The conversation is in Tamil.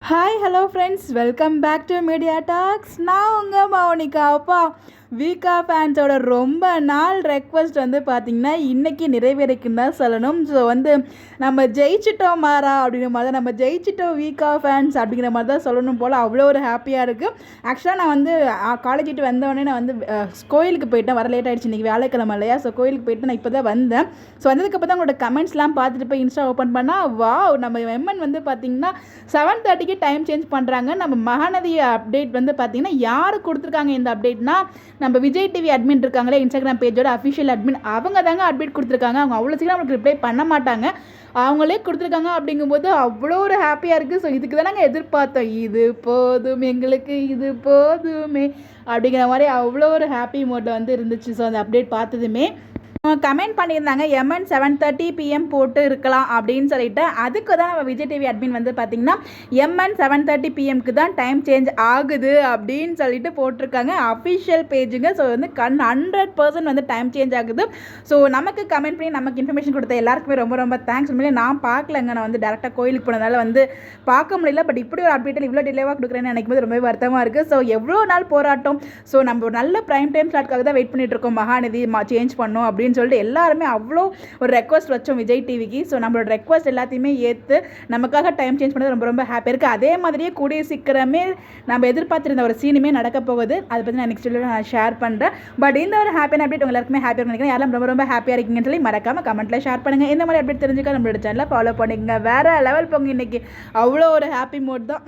Hi hello friends, welcome back to Media Talks. நான் உங்கள் மௌனிகா. அப்பா வீக்கா ஃபேன்ஸோட ரொம்ப நாள் ரெக்வஸ்ட் பார்த்திங்கன்னா இன்றைக்கி நிறைவேறிக்குன்னு தான் சொல்லணும். ஸோ நம்ம ஜெயிச்சிட்டோம் மாறா அப்படிங்கிற மாதிரி தான், நம்ம ஜெயிச்சிட்டோம் வீக்கா ஃபேன்ஸ் அப்படிங்கிற மாதிரி தான் சொல்லணும் போல். அவ்வளோ ஒரு ஹாப்பியாக இருக்குது. ஆக்சுவலாக நான் காலேஜ் விட்டு வந்தோடனே நான் கோயிலுக்கு போயிட்டேன். வர லேட் ஆகிடுச்சு, இன்றைக்கி வேலைக்கிழமை இல்லையா. ஸோ கோயிலுக்கு போயிட்டு நான் இப்போ தான் வந்தேன். ஸோ வந்ததுக்கப்புறம் தான் உங்களோட கமெண்ட்ஸ்லாம் பார்த்துட்டு போய் இன்ஸ்டா ஓப்பன் பண்ணால் நம்ம எம்என் பார்த்திங்கன்னா 7:30க்கு டைம் சேஞ்ச் பண்ணுறாங்க. நம்ம மகாநதி அப்டேட் பார்த்திங்கன்னா யார் கொடுத்துருக்காங்க இந்த அப்டேட்னா, நம்ம விஜய் டிவி அட்மின் இருக்காங்களே, இன்ஸ்டாகிராம் பேஜோட அஃபிஷியல் அட்மின், அவங்க தாங்க அப்டேட் கொடுத்துருக்காங்க. அவங்க அவ்வளோ சீக்கிரம் அவங்களுக்கு ரிப்ளை பண்ண மாட்டாங்க, அவங்களே கொடுத்துருக்காங்க. அப்படிங்கும்போது அவ்வளோ ஒரு ஹாப்பியாக இருக்குது. ஸோ இதுக்கு தான் நாங்கள் எதிர்பார்த்தோம், இது போதும் எங்களுக்கு, இது போதுமே அப்படிங்கிற மாதிரி அவ்வளோ ஒரு ஹாப்பி மோட்டில் இருந்துச்சு. ஸோ அந்த அப்டேட் பார்த்ததுமே கமெண்ட் பண்ணியிருந்தாங்க, எம்என் 7:30 PM போட்டு இருக்கலாம் அப்படின்னு சொல்லிட்டு. அதுக்கு தான் நம்ம விஜய் டிவி அட்மின் பார்த்திங்கன்னா எம்என் 7:30 PMக்கு தான் டைம் சேஞ்ச் ஆகுது அப்படின்னு சொல்லிட்டு போட்டிருக்காங்க, அஃபிஷியல் பேஜுங்க. ஸோ 100% டைம் சேஞ்ச் ஆகுது. ஸோ நமக்கு கமெண்ட் பண்ணி நமக்கு இன்ஃபர்மேஷன் கொடுத்த எல்லாருக்குமே ரொம்ப ரொம்ப தேங்க்ஸ். உண்மையிலே நான் பார்க்கலங்க, நான் டேரெக்டாக கோயிலுக்கு போனதால் பார்க்க முடியல. பட் இப்படி ஒரு அப்டேட்டில் இவ்வளோ டிலேவாக கொடுக்குறேன்னு நினைக்கும் போது ரொம்பவே வருத்தமாக இருக்குது. ஸோ எவ்வளோ நாள் போராட்டம். ஸோ நம்ம ஒரு நல்ல ப்ரைம் டைம் ஸ்லாட்காக தான் வெயிட் பண்ணிட்டு இருக்கோம், மகாநதி சேஞ்ச் பண்ணோம் அப்படின்னு சொல்லிட்டு எல்லாருமே அவ்வளோ ஒரு ரெக்வஸ்ட் வச்சோம் விஜய் டிவிக்கு. ஸோ நம்மளோட ரெக்வஸ்ட் எல்லாத்தையுமே ஏற்று நமக்காக டைம் சேஞ்ச் பண்ணது ரொம்ப ரொம்ப ஹாப்பியாக இருக்குது. அதே மாதிரியே கூடிய சீக்கிரமே நம்ம எதிர்பார்த்துருந்த ஒரு சீனுமே நடக்க போகுது. அதை பற்றி நான் நெக்ஸ்ட் வீடியோவில் நான் ஷேர் பண்ணுறேன். பட் இந்த ஒரு ஹாப்பியான அப்டேட் உங்க எல்லாருக்குமே ஹாப்பியாக நினைக்கிறேன். யாரும் ரொம்ப ரொம்ப ஹாப்பியாக இருக்கீங்கன்னு சொல்லி மறக்காமல் கமெண்ட்டில் ஷேர் பண்ணுங்கள். இந்த மாதிரி அப்டேட் தெரிஞ்சுக்க நம்மளோட சேனலை ஃபாலோ பண்ணிக்கங்க. வேறு லெவல் போங்க, இன்றைக்கி அவ்வளோ ஒரு ஹாப்பி மோட் தான்.